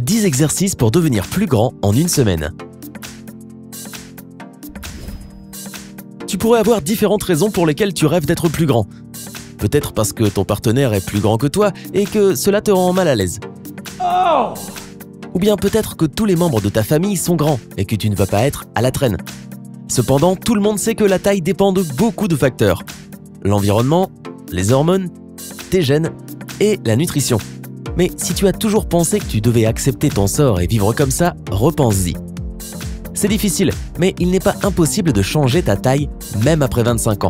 10 exercices pour devenir plus grand en une semaine. Tu pourrais avoir différentes raisons pour lesquelles tu rêves d'être plus grand. Peut-être parce que ton partenaire est plus grand que toi et que cela te rend mal à l'aise. Oh! Ou bien peut-être que tous les membres de ta famille sont grands et que tu ne vas pas être à la traîne. Cependant, tout le monde sait que la taille dépend de beaucoup de facteurs. L'environnement, les hormones, tes gènes et la nutrition. Mais si tu as toujours pensé que tu devais accepter ton sort et vivre comme ça, repense-y. C'est difficile, mais il n'est pas impossible de changer ta taille, même après 25 ans.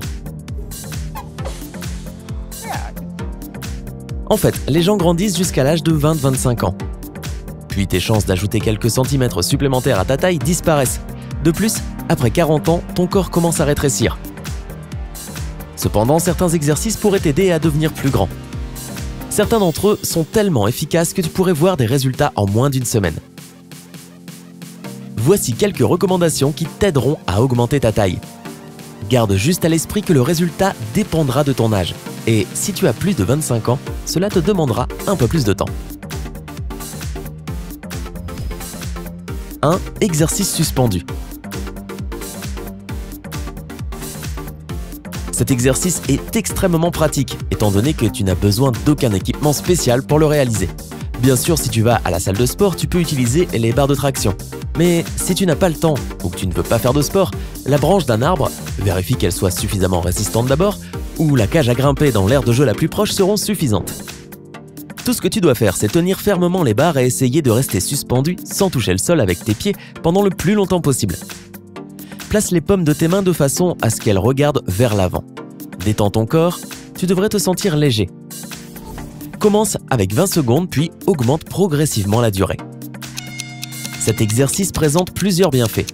En fait, les gens grandissent jusqu'à l'âge de 20-25 ans. Puis tes chances d'ajouter quelques centimètres supplémentaires à ta taille disparaissent. De plus, après 40 ans, ton corps commence à rétrécir. Cependant, certains exercices pourraient t'aider à devenir plus grand. Certains d'entre eux sont tellement efficaces que tu pourrais voir des résultats en moins d'une semaine. Voici quelques recommandations qui t'aideront à augmenter ta taille. Garde juste à l'esprit que le résultat dépendra de ton âge. Et si tu as plus de 25 ans, cela te demandera un peu plus de temps. 1. Exercice suspendu. Cet exercice est extrêmement pratique, étant donné que tu n'as besoin d'aucun équipement spécial pour le réaliser. Bien sûr, si tu vas à la salle de sport, tu peux utiliser les barres de traction. Mais si tu n'as pas le temps ou que tu ne veux pas faire de sport, la branche d'un arbre, vérifie qu'elle soit suffisamment résistante d'abord, ou la cage à grimper dans l'aire de jeu la plus proche seront suffisantes. Tout ce que tu dois faire, c'est tenir fermement les barres et essayer de rester suspendu sans toucher le sol avec tes pieds pendant le plus longtemps possible. Place les paumes de tes mains de façon à ce qu'elles regardent vers l'avant. Détends ton corps, tu devrais te sentir léger. Commence avec 20 secondes puis augmente progressivement la durée. Cet exercice présente plusieurs bienfaits.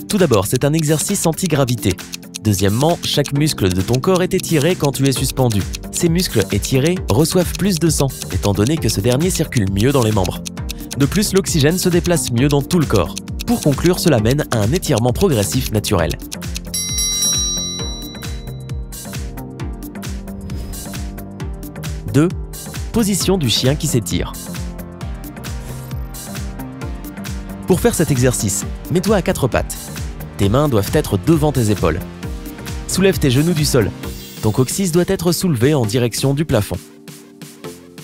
Tout d'abord, c'est un exercice anti-gravité. Deuxièmement, chaque muscle de ton corps est étiré quand tu es suspendu. Ces muscles étirés reçoivent plus de sang, étant donné que ce dernier circule mieux dans les membres. De plus, l'oxygène se déplace mieux dans tout le corps. Pour conclure, cela mène à un étirement progressif naturel. Deux. Position du chien qui s'étire. Pour faire cet exercice, mets-toi à 4 pattes. Tes mains doivent être devant tes épaules. Soulève tes genoux du sol. Ton coccyx doit être soulevé en direction du plafond.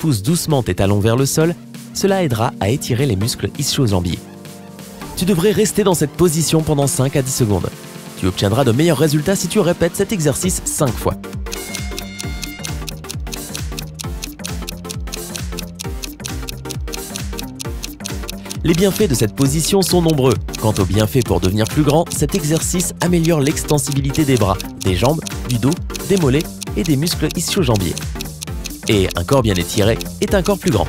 Pousse doucement tes talons vers le sol, cela aidera à étirer les muscles ischio-jambiers. Tu devrais rester dans cette position pendant 5 à 10 secondes. Tu obtiendras de meilleurs résultats si tu répètes cet exercice 5 fois. Les bienfaits de cette position sont nombreux. Quant aux bienfaits pour devenir plus grand, cet exercice améliore l'extensibilité des bras, des jambes, du dos, des mollets et des muscles ischio-jambiers. Et un corps bien étiré est un corps plus grand.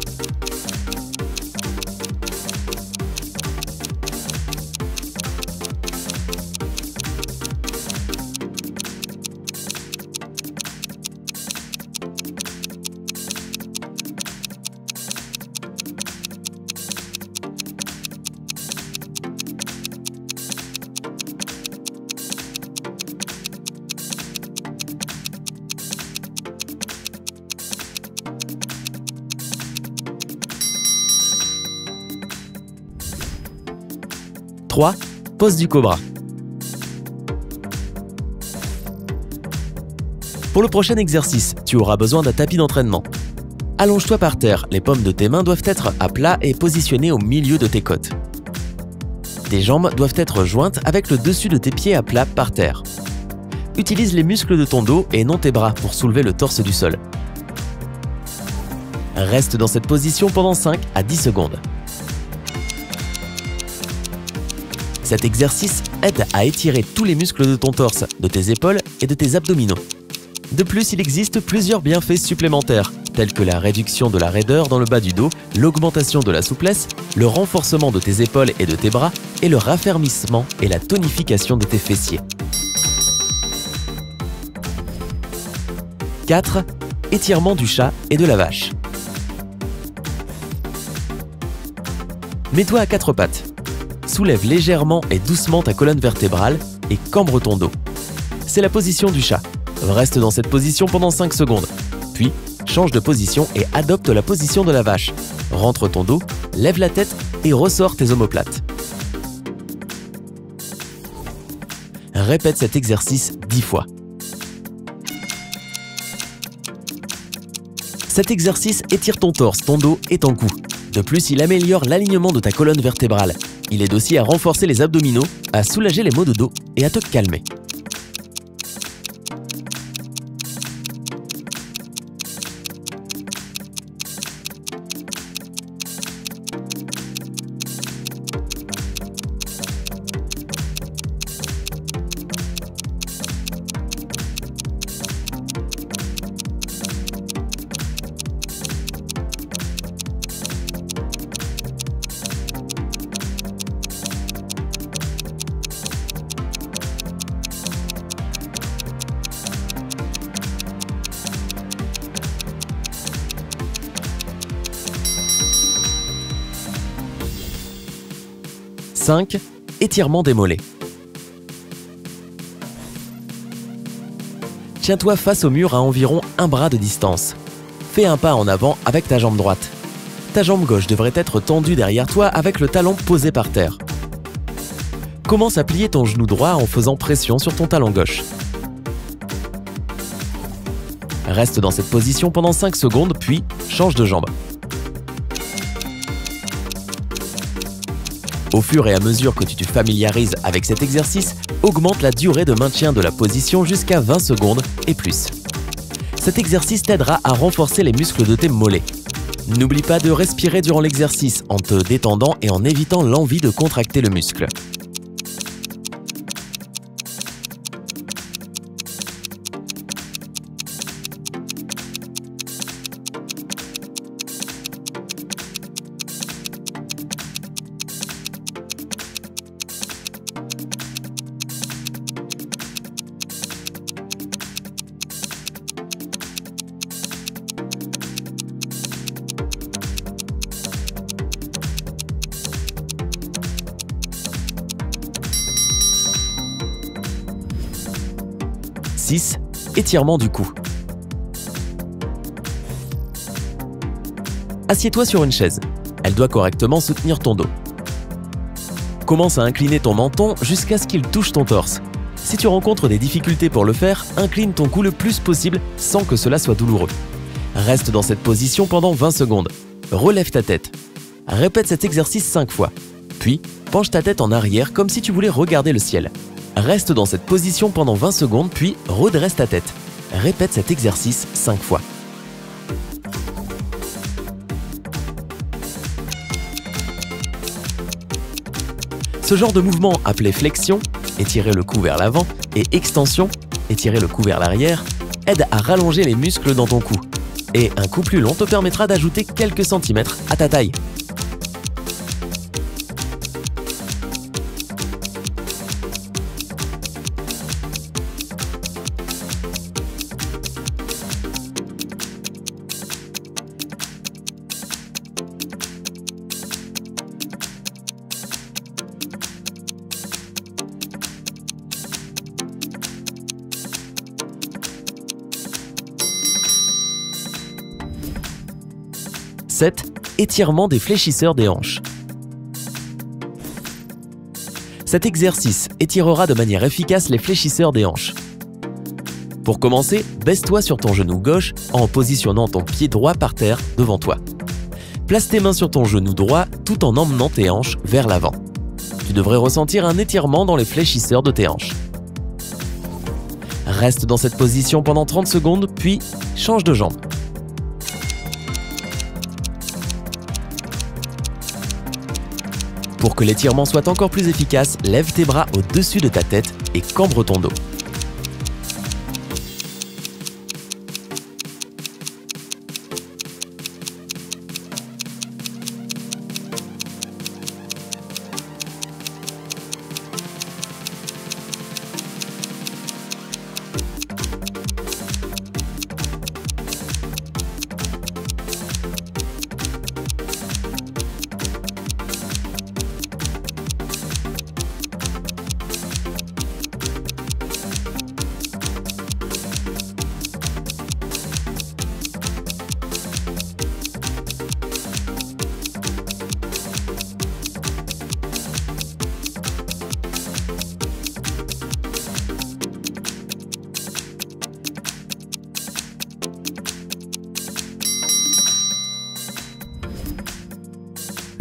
« 3. Pose du cobra. Pour le prochain exercice, tu auras besoin d'un tapis d'entraînement. Allonge-toi par terre, les paumes de tes mains doivent être à plat et positionnées au milieu de tes côtes. Tes jambes doivent être jointes avec le dessus de tes pieds à plat par terre. Utilise les muscles de ton dos et non tes bras pour soulever le torse du sol. Reste dans cette position pendant 5 à 10 secondes. Cet exercice aide à étirer tous les muscles de ton torse, de tes épaules et de tes abdominaux. De plus, il existe plusieurs bienfaits supplémentaires, tels que la réduction de la raideur dans le bas du dos, l'augmentation de la souplesse, le renforcement de tes épaules et de tes bras, et le raffermissement et la tonification de tes fessiers. 4. Étirement du chat et de la vache. Mets-toi à 4 pattes. Soulève légèrement et doucement ta colonne vertébrale et cambre ton dos. C'est la position du chat. Reste dans cette position pendant 5 secondes. Puis, change de position et adopte la position de la vache. Rentre ton dos, lève la tête et ressors tes omoplates. Répète cet exercice 10 fois. Cet exercice étire ton torse, ton dos et ton cou. De plus, il améliore l'alignement de ta colonne vertébrale. Il aide aussi à renforcer les abdominaux, à soulager les maux de dos et à te calmer. « 5. Étirement des mollets. Tiens-toi face au mur à environ un bras de distance. Fais un pas en avant avec ta jambe droite. Ta jambe gauche devrait être tendue derrière toi avec le talon posé par terre. Commence à plier ton genou droit en faisant pression sur ton talon gauche. Reste dans cette position pendant 5 secondes, puis change de jambe. Au fur et à mesure que tu te familiarises avec cet exercice, augmente la durée de maintien de la position jusqu'à 20 secondes et plus. Cet exercice t'aidera à renforcer les muscles de tes mollets. N'oublie pas de respirer durant l'exercice en te détendant et en évitant l'envie de contracter le muscle. « 6. Étirement du cou. Assieds-toi sur une chaise. Elle doit correctement soutenir ton dos. Commence à incliner ton menton jusqu'à ce qu'il touche ton torse. Si tu rencontres des difficultés pour le faire, incline ton cou le plus possible sans que cela soit douloureux. Reste dans cette position pendant 20 secondes. Relève ta tête. Répète cet exercice 5 fois. Puis, penche ta tête en arrière comme si tu voulais regarder le ciel. Reste dans cette position pendant 20 secondes, puis redresse ta tête. Répète cet exercice 5 fois. Ce genre de mouvement appelé flexion, étirer le cou vers l'avant, et extension, étirer le cou vers l'arrière, aide à rallonger les muscles dans ton cou. Et un cou plus long te permettra d'ajouter quelques centimètres à ta taille. « 7. Étirement des fléchisseurs des hanches. Cet exercice étirera de manière efficace les fléchisseurs des hanches. Pour commencer, baisse-toi sur ton genou gauche en positionnant ton pied droit par terre devant toi. Place tes mains sur ton genou droit tout en emmenant tes hanches vers l'avant. Tu devrais ressentir un étirement dans les fléchisseurs de tes hanches. Reste dans cette position pendant 30 secondes, puis change de jambe. Pour que l'étirement soit encore plus efficace, lève tes bras au-dessus de ta tête et cambre ton dos.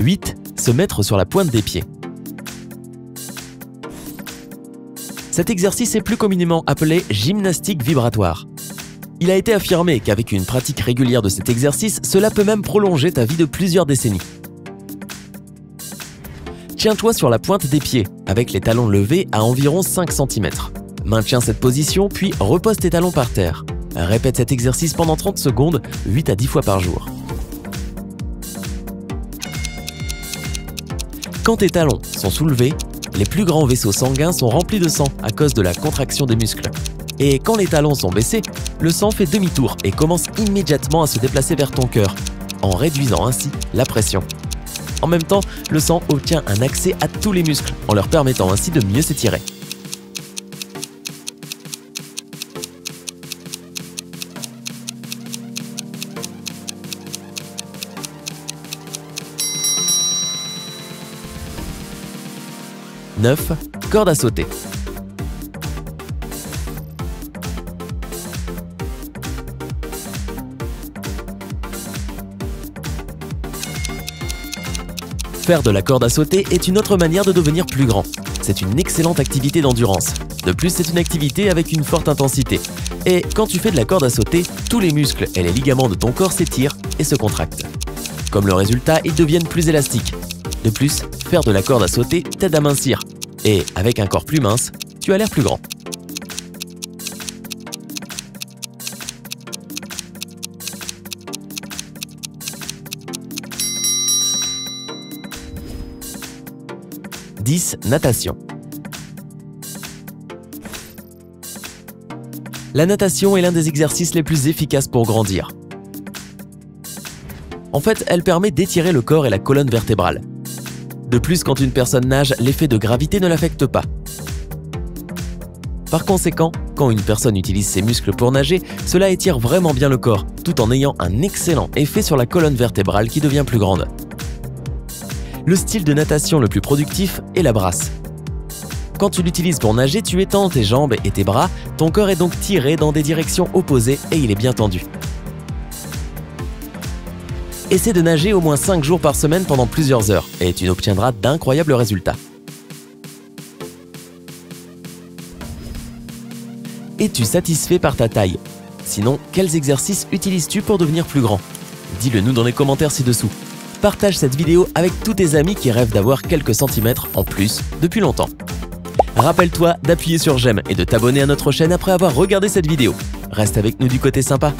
8. Se mettre sur la pointe des pieds. Cet exercice est plus communément appelé gymnastique vibratoire. Il a été affirmé qu'avec une pratique régulière de cet exercice, cela peut même prolonger ta vie de plusieurs décennies. Tiens-toi sur la pointe des pieds, avec les talons levés à environ 5 cm. Maintiens cette position, puis repose tes talons par terre. Répète cet exercice pendant 30 secondes, 8 à 10 fois par jour. Quand tes talons sont soulevés, les plus grands vaisseaux sanguins sont remplis de sang à cause de la contraction des muscles. Et quand les talons sont baissés, le sang fait demi-tour et commence immédiatement à se déplacer vers ton cœur, en réduisant ainsi la pression. En même temps, le sang obtient un accès à tous les muscles, en leur permettant ainsi de mieux s'étirer. « 9. Corde à sauter. Faire de la corde à sauter est une autre manière de devenir plus grand. C'est une excellente activité d'endurance. De plus, c'est une activité avec une forte intensité. Et quand tu fais de la corde à sauter, tous les muscles et les ligaments de ton corps s'étirent et se contractent. Comme le résultat, ils deviennent plus élastiques. De plus, faire de la corde à sauter t'aide à mincir. Et avec un corps plus mince, tu as l'air plus grand. « 10. Natation. La natation est l'un des exercices les plus efficaces pour grandir. En fait, elle permet d'étirer le corps et la colonne vertébrale. De plus, quand une personne nage, l'effet de gravité ne l'affecte pas. Par conséquent, quand une personne utilise ses muscles pour nager, cela étire vraiment bien le corps, tout en ayant un excellent effet sur la colonne vertébrale qui devient plus grande. Le style de natation le plus productif est la brasse. Quand tu l'utilises pour nager, tu étends tes jambes et tes bras, ton corps est donc tiré dans des directions opposées et il est bien tendu. Essaie de nager au moins 5 jours par semaine pendant plusieurs heures et tu obtiendras d'incroyables résultats. Es-tu satisfait par ta taille? Sinon, quels exercices utilises-tu pour devenir plus grand? Dis-le nous dans les commentaires ci-dessous. Partage cette vidéo avec tous tes amis qui rêvent d'avoir quelques centimètres en plus depuis longtemps. Rappelle-toi d'appuyer sur j'aime et de t'abonner à notre chaîne après avoir regardé cette vidéo. Reste avec nous du côté sympa.